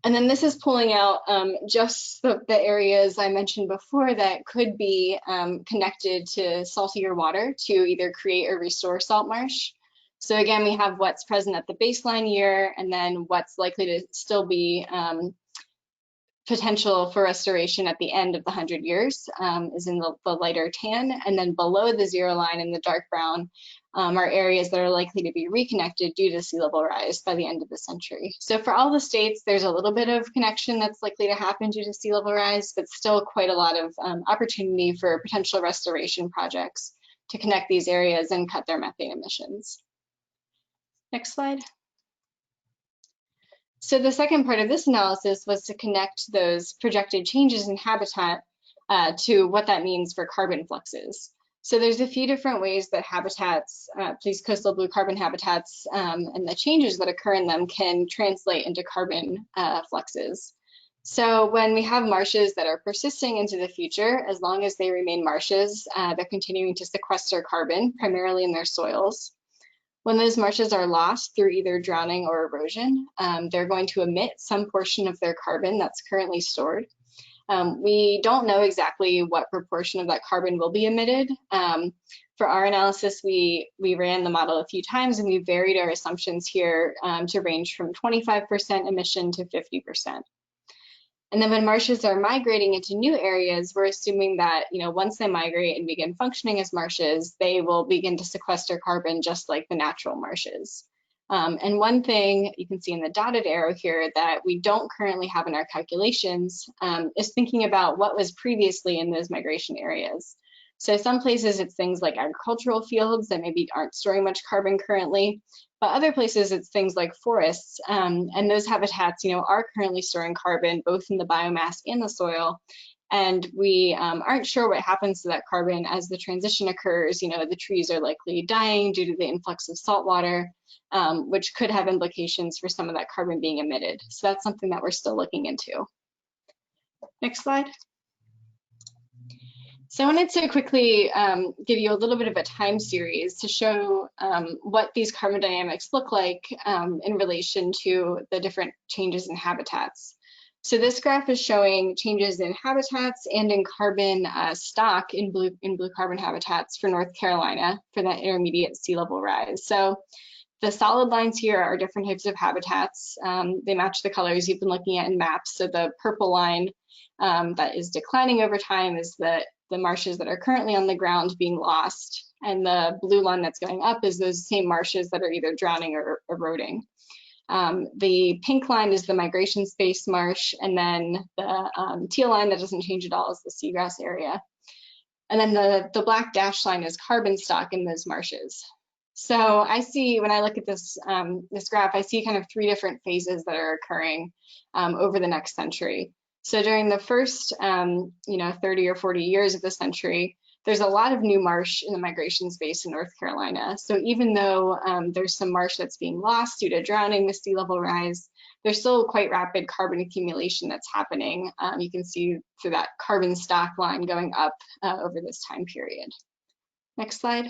And then this is pulling out just the areas I mentioned before that could be connected to saltier water to either create or restore salt marsh. So again, we have what's present at the baseline year, and then what's likely to still be potential for restoration at the end of the 100 years is in the lighter tan. And then below the 0 line in the dark brown are areas that are likely to be reconnected due to sea level rise by the end of the century. So for all the states, there's a little bit of connection that's likely to happen due to sea level rise, but still quite a lot of opportunity for potential restoration projects to connect these areas and cut their methane emissions. Next slide. So the second part of this analysis was to connect those projected changes in habitat to what that means for carbon fluxes. So there's a few different ways that habitats, these coastal blue carbon habitats and the changes that occur in them can translate into carbon fluxes. So when we have marshes that are persisting into the future, as long as they remain marshes, they're continuing to sequester carbon, primarily in their soils. When those marshes are lost through either drowning or erosion, they're going to emit some portion of their carbon that's currently stored. We don't know exactly what proportion of that carbon will be emitted. For our analysis, we ran the model a few times and we varied our assumptions here to range from 25% emission to 50%. And then when marshes are migrating into new areas, we're assuming that, once they migrate and begin functioning as marshes, they will begin to sequester carbon just like the natural marshes. And one thing you can see in the dotted arrow here that we don't currently have in our calculations is thinking about what was previously in those migration areas. So some places it's things like agricultural fields that maybe aren't storing much carbon currently, but other places it's things like forests, and those habitats, are currently storing carbon both in the biomass and the soil. And we aren't sure what happens to that carbon as the transition occurs. The trees are likely dying due to the influx of salt water, which could have implications for some of that carbon being emitted. So that's something that we're still looking into. Next slide. So I wanted to quickly give you a little bit of a time series to show what these carbon dynamics look like in relation to the different changes in habitats. So this graph is showing changes in habitats and in carbon stock in blue carbon habitats for North Carolina for that intermediate sea level rise. So the solid lines here are different types of habitats. They match the colors you've been looking at in maps. So the purple line that is declining over time is the marshes that are currently on the ground being lost. And the blue line that's going up is those same marshes that are either drowning or eroding. The pink line is the migration space marsh, and then the teal line that doesn't change at all is the seagrass area. And then the black dashed line is carbon stock in those marshes. So I see, when I look at this, this graph, I see kind of 3 different phases that are occurring over the next century. So during the first 30 or 40 years of the century, there's a lot of new marsh in the migration space in North Carolina. So even though there's some marsh that's being lost due to drowning with sea level rise, there's still quite rapid carbon accumulation that's happening. You can see through that carbon stock line going up over this time period. Next slide.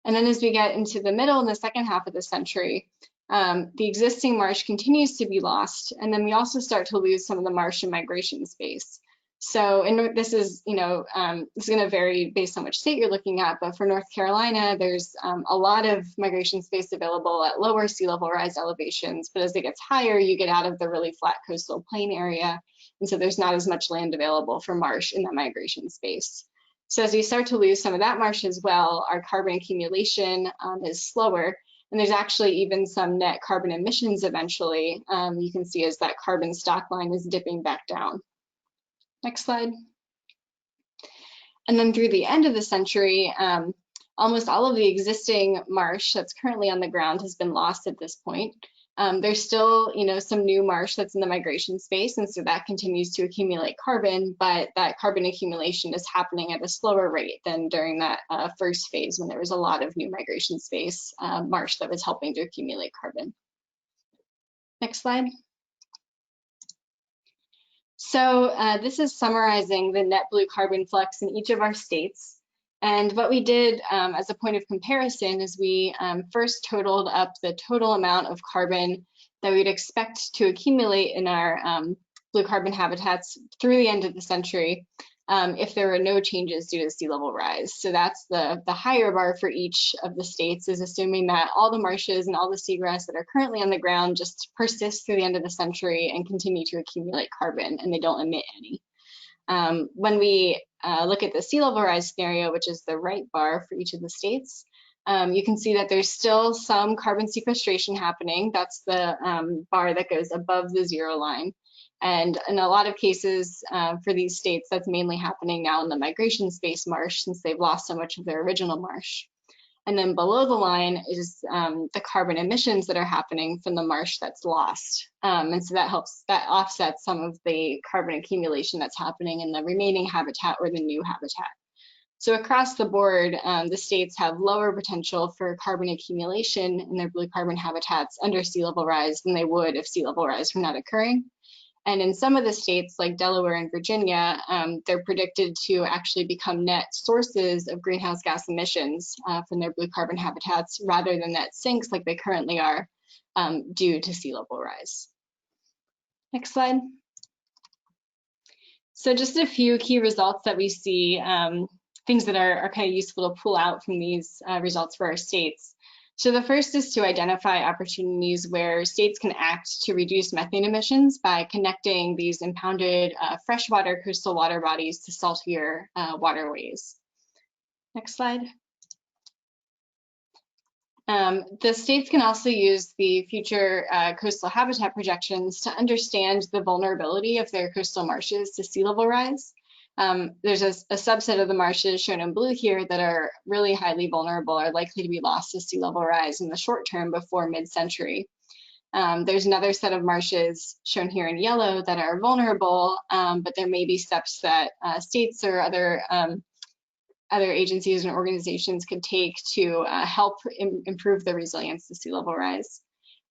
And then as we get into the middle and the second half of the century, the existing marsh continues to be lost, and then we also start to lose some of the marsh and migration space. So, and this is, it's going to vary based on which state you're looking at, but for North Carolina, there's a lot of migration space available at lower sea level rise elevations, but as it gets higher, you get out of the really flat coastal plain area, and so there's not as much land available for marsh in that migration space. So as we start to lose some of that marsh as well, our carbon accumulation is slower, and there's actually even some net carbon emissions eventually. You can see as that carbon stock line is dipping back down. Next slide. And then through the end of the century, almost all of the existing marsh that's currently on the ground has been lost at this point. There's still, some new marsh that's in the migration space, and so that continues to accumulate carbon, but that carbon accumulation is happening at a slower rate than during that first phase when there was a lot of new migration space marsh that was helping to accumulate carbon. Next slide. So this is summarizing the net blue carbon flux in each of our states. And what we did as a point of comparison is we first totaled up the total amount of carbon that we'd expect to accumulate in our blue carbon habitats through the end of the century if there were no changes due to sea level rise. So that's the higher bar for each of the states, is assuming that all the marshes and all the seagrass that are currently on the ground just persist through the end of the century and continue to accumulate carbon, and they don't emit any. When we look at the sea level rise scenario, which is the right bar for each of the states, you can see that there's still some carbon sequestration happening. That's the bar that goes above the 0 line. And in a lot of cases for these states, that's mainly happening now in the migration space marsh, since they've lost so much of their original marsh. And then below the line is the carbon emissions that are happening from the marsh that's lost. And so that offsets some of the carbon accumulation that's happening in the remaining habitat or the new habitat. So across the board, the states have lower potential for carbon accumulation in their blue carbon habitats under sea level rise than they would if sea level rise were not occurring. And in some of the states like Delaware and Virginia, they're predicted to actually become net sources of greenhouse gas emissions from their blue carbon habitats rather than net sinks like they currently are due to sea level rise. Next slide. So just a few key results that we see, things that are kind of useful to pull out from these results for our states. So the first is to identify opportunities where states can act to reduce methane emissions by connecting these impounded freshwater coastal water bodies to saltier waterways. Next slide. The states can also use the future coastal habitat projections to understand the vulnerability of their coastal marshes to sea level rise. There's a subset of the marshes shown in blue here that are really highly vulnerable, are likely to be lost to sea level rise in the short term before mid-century. There's another set of marshes shown here in yellow that are vulnerable, but there may be steps that states or other agencies and organizations could take to help improve the resilience to sea level rise.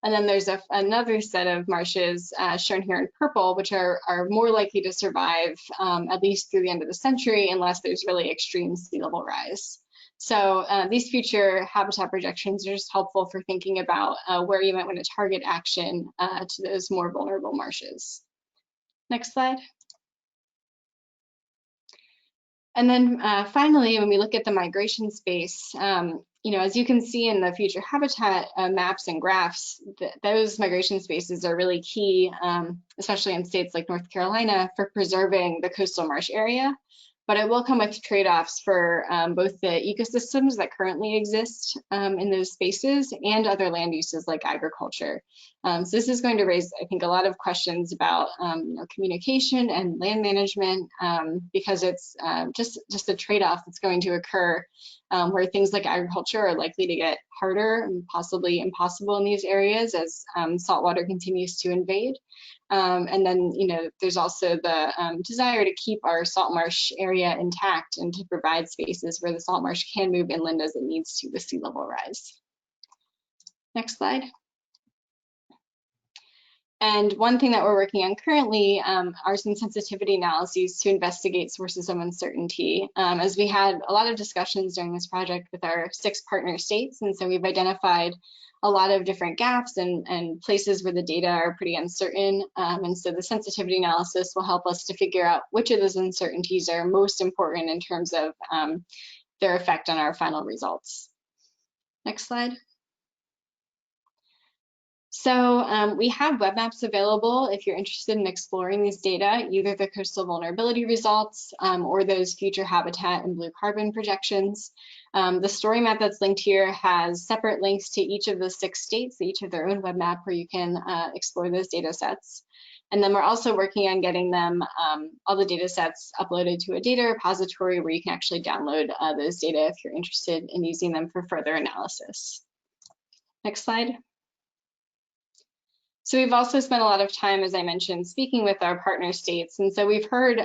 And then there's another set of marshes shown here in purple, which are more likely to survive at least through the end of the century unless there's really extreme sea level rise. So these future habitat projections are just helpful for thinking about where you might want to target action to those more vulnerable marshes. Next slide. And then finally, when we look at the migration space, as you can see in the future habitat maps and graphs, those migration spaces are really key, especially in states like North Carolina, for preserving the coastal marsh area. But it will come with trade-offs for both the ecosystems that currently exist in those spaces and other land uses like agriculture. So this is going to raise, I think, a lot of questions about communication and land management because it's just a trade-off that's going to occur where things like agriculture are likely to get harder and possibly impossible in these areas as saltwater continues to invade. And then, there's also the desire to keep our salt marsh area intact and to provide spaces where the salt marsh can move inland as it needs to with sea level rise. Next slide. And one thing that we're working on currently are some sensitivity analyses to investigate sources of uncertainty, as we had a lot of discussions during this project with our 6 partner states. And so we've identified a lot of different gaps and places where the data are pretty uncertain. And so the sensitivity analysis will help us to figure out which of those uncertainties are most important in terms of their effect on our final results. Next slide. So we have web maps available if you're interested in exploring these data, either the coastal vulnerability results or those future habitat and blue carbon projections. The story map that's linked here has separate links to each of the 6 states, each of their own web map where you can explore those data sets. And then we're also working on getting them, all the data sets uploaded to a data repository where you can actually download those data if you're interested in using them for further analysis. Next slide. So we've also spent a lot of time, as I mentioned, speaking with our partner states. And so we've heard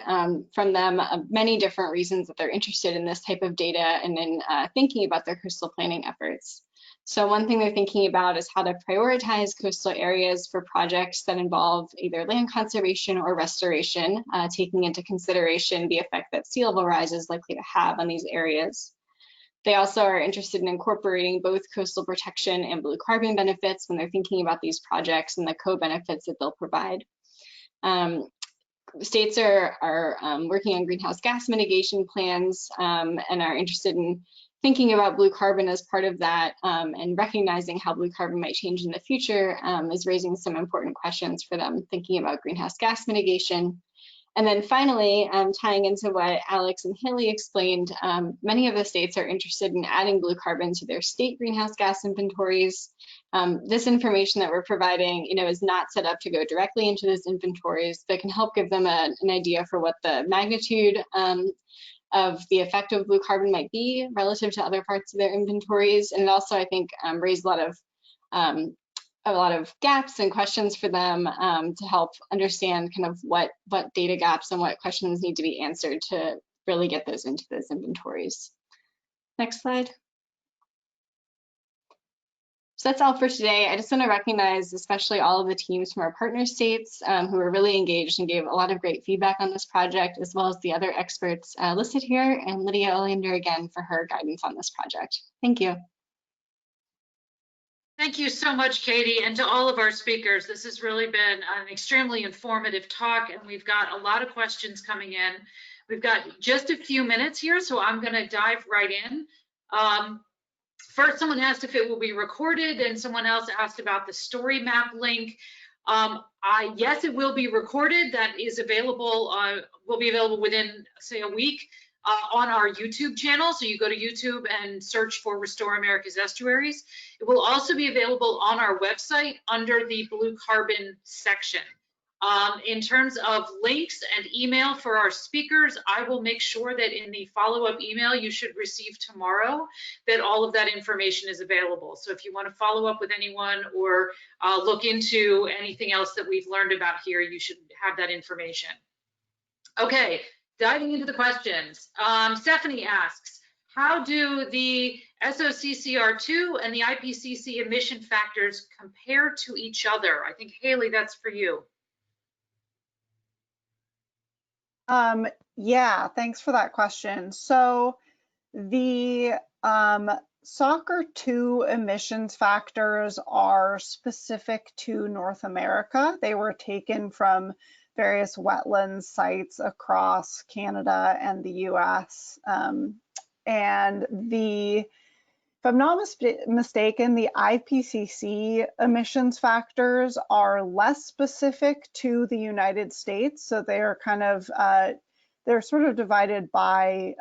from them many different reasons that they're interested in this type of data and in thinking about their coastal planning efforts. So one thing they're thinking about is how to prioritize coastal areas for projects that involve either land conservation or restoration, taking into consideration the effect that sea level rise is likely to have on these areas. They also are interested in incorporating both coastal protection and blue carbon benefits when they're thinking about these projects and the co-benefits that they'll provide. States are working on greenhouse gas mitigation plans and are interested in thinking about blue carbon as part of that, and recognizing how blue carbon might change in the future is raising some important questions for them thinking about greenhouse gas mitigation. And then finally, tying into what Alex and Haley explained, many of the states are interested in adding blue carbon to their state greenhouse gas inventories. This information that we're providing, is not set up to go directly into those inventories, but can help give them an idea for what the magnitude of the effect of blue carbon might be relative to other parts of their inventories. And it also, I think, raised a lot of gaps and questions for them to help understand kind of what data gaps and what questions need to be answered to really get those into those inventories. Next slide. So that's all for today. I just want to recognize especially all of the teams from our partner states who were really engaged and gave a lot of great feedback on this project, as well as the other experts listed here, and Lydia Olander again for her guidance on this project. Thank you. Thank you so much, Katie, and to all of our speakers. This has really been an extremely informative talk, and we've got a lot of questions coming in. We've got just a few minutes here, so I'm going to dive right in. First, someone asked if it will be recorded, and someone else asked about the story map link. Yes, it will be recorded. That is available, will be available within, say, a week. On our YouTube channel. So you go to YouTube and search for Restore America's Estuaries. It will also be available on our website under the blue carbon section. In terms of links and email for our speakers, I will make sure that in the follow-up email you should receive tomorrow that all of that information is available. So if you want to follow up with anyone or look into anything else that we've learned about here, you should have that information. Okay. Diving into the questions, Stephanie asks, how do the SOCCR2 and the IPCC emission factors compare to each other? I think, Haley, that's for you. Yeah, thanks for that question. So the SOCCR2 emissions factors are specific to North America. They were taken from various wetlands sites across Canada and the US. And if I'm not mistaken, the IPCC emissions factors are less specific to the United States. So they are kind of, they're sort of divided by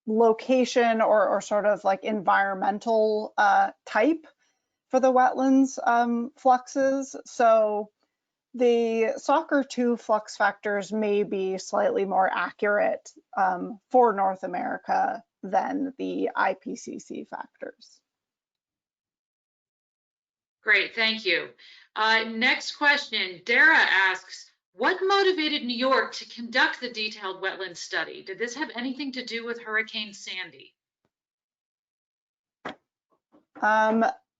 location or sort of like environmental type for the wetlands fluxes. So The Soccer 2 flux factors may be slightly more accurate for North America than the IPCC factors. Great, thank you. Next question, Dara asks, what motivated New York to conduct the detailed wetland study? Did this have anything to do with Hurricane Sandy?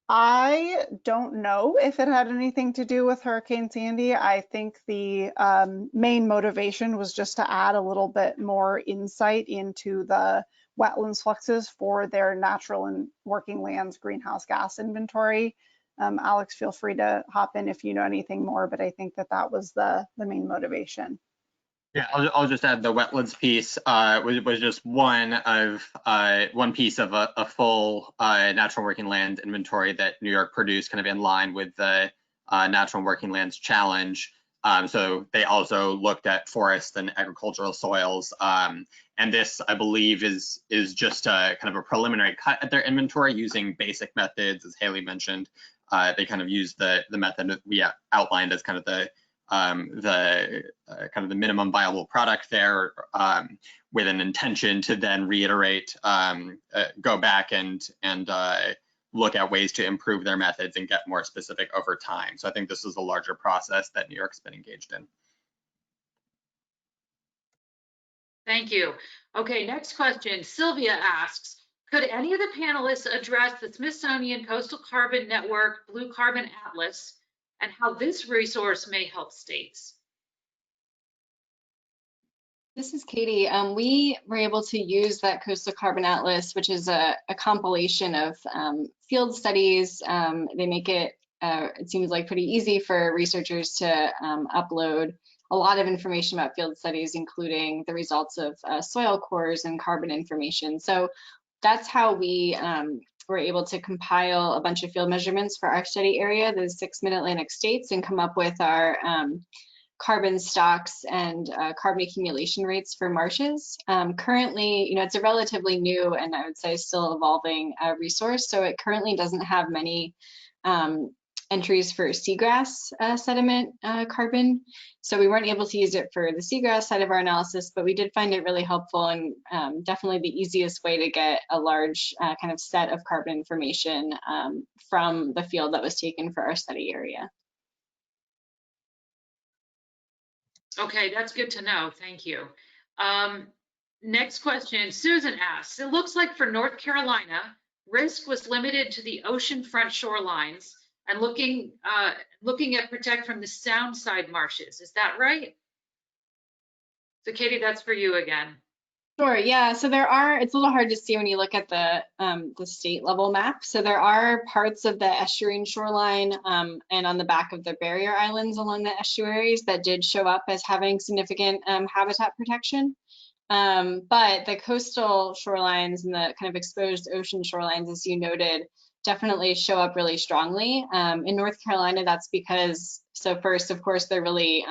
I don't know if it had anything to do with Hurricane Sandy. I think the main motivation was just to add a little bit more insight into the wetlands fluxes for their natural and working lands greenhouse gas inventory. Alex, feel free to hop in if you know anything more, but I think that that was the main motivation. Yeah, I'll just add the wetlands piece was just one piece of a full natural working land inventory that New York produced, kind of in line with the Natural Working Lands Challenge. So they also looked at forest and agricultural soils, and this, I believe, is just kind of a preliminary cut at their inventory using basic methods, as Haley mentioned. They kind of used the method that we outlined as kind of the minimum viable product there, with an intention to then reiterate, go back and look at ways to improve their methods and get more specific over time. So I think this is a larger process that New York's been engaged in. Thank you. Okay, next question. Sylvia asks, could any of the panelists address the Smithsonian Coastal Carbon Network Blue Carbon Atlas and how this resource may help states? This is Katie. We were able to use that Coastal Carbon Atlas, which is a compilation of field studies. They make it, it seems like, pretty easy for researchers to upload a lot of information about field studies, including the results of soil cores and carbon information. So that's how we were able to compile a bunch of field measurements for our study area, the 6 Mid-Atlantic states, and come up with our carbon stocks and carbon accumulation rates for marshes. Currently, it's a relatively new and I would say still evolving resource. So it currently doesn't have many entries for seagrass sediment carbon. So we weren't able to use it for the seagrass side of our analysis, but we did find it really helpful and definitely the easiest way to get a large kind of set of carbon information from the field that was taken for our study area. Okay, that's good to know. Thank you. Next question, Susan asks, it looks like for North Carolina, risk was limited to the oceanfront shorelines and looking at protect from the sound side marshes. Is that right? So Katie, that's for you again. Sure, yeah, so there are, it's a little hard to see when you look at the state level map. So there are parts of the estuarine shoreline and on the back of the barrier islands along the estuaries that did show up as having significant habitat protection. But the coastal shorelines and the kind of exposed ocean shorelines, as you noted, definitely show up really strongly. In North Carolina, that's because, so first, of course, they're really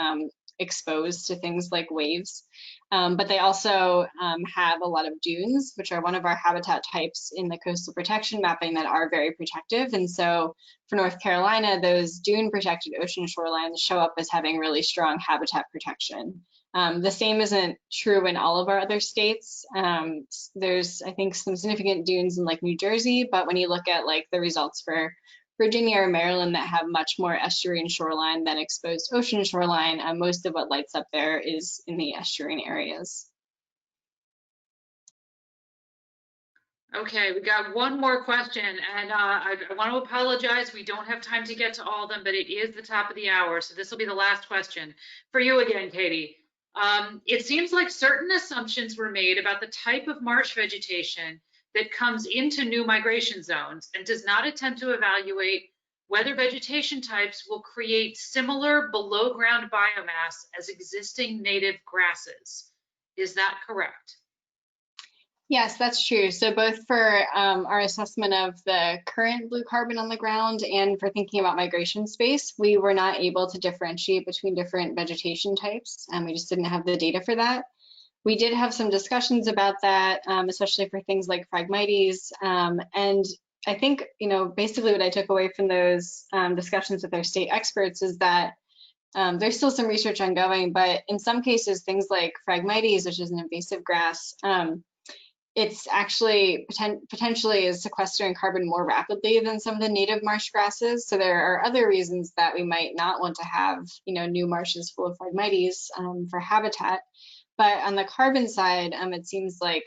exposed to things like waves. But they also have a lot of dunes, which are one of our habitat types in the coastal protection mapping that are very protective. And so for North Carolina, those dune protected ocean shorelines show up as having really strong habitat protection. The same isn't true in all of our other states. There's, I think, some significant dunes in like New Jersey, but when you look at like the results for Virginia or Maryland that have much more estuarine shoreline than exposed ocean shoreline, most of what lights up there is in the estuarine areas. Okay, we got one more question, and I want to apologize. We don't have time to get to all of them, but it is the top of the hour, so this will be the last question. For you again, Katie. It seems like certain assumptions were made about the type of marsh vegetation that comes into new migration zones and does not attempt to evaluate whether vegetation types will create similar below ground biomass as existing native grasses. Is that correct? Yes, that's true. So both for our assessment of the current blue carbon on the ground and for thinking about migration space, we were not able to differentiate between different vegetation types, and we just didn't have the data for that. We did have some discussions about that, especially for things like Phragmites. And I think, basically what I took away from those discussions with our state experts is that There's still some research ongoing, but in some cases, things like Phragmites, which is an invasive grass, it's actually potentially is sequestering carbon more rapidly than some of the native marsh grasses. So there are other reasons that we might not want to have, new marshes full of Phragmites for habitat. But on the carbon side, it seems like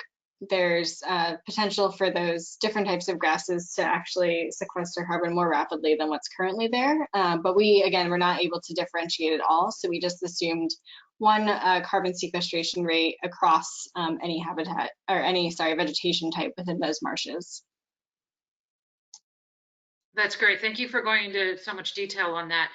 there's potential for those different types of grasses to actually sequester carbon more rapidly than what's currently there. But we're not able to differentiate at all. So we just assumed one carbon sequestration rate across any habitat or any, vegetation type within those marshes. That's great. Thank you for going into so much detail on that.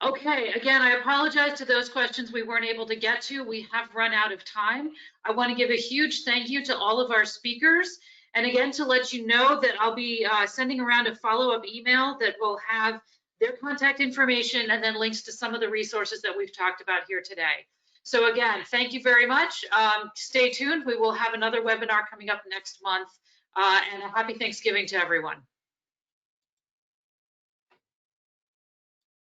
Okay, again, I apologize to those questions we weren't able to get to. We have run out of time. I want to give a huge thank you to all of our speakers. And again, to let you know that I'll be sending around a follow-up email that will have their contact information and then links to some of the resources that we've talked about here today. So again, thank you very much. Stay tuned. We will have another webinar coming up next month. And a happy Thanksgiving to everyone.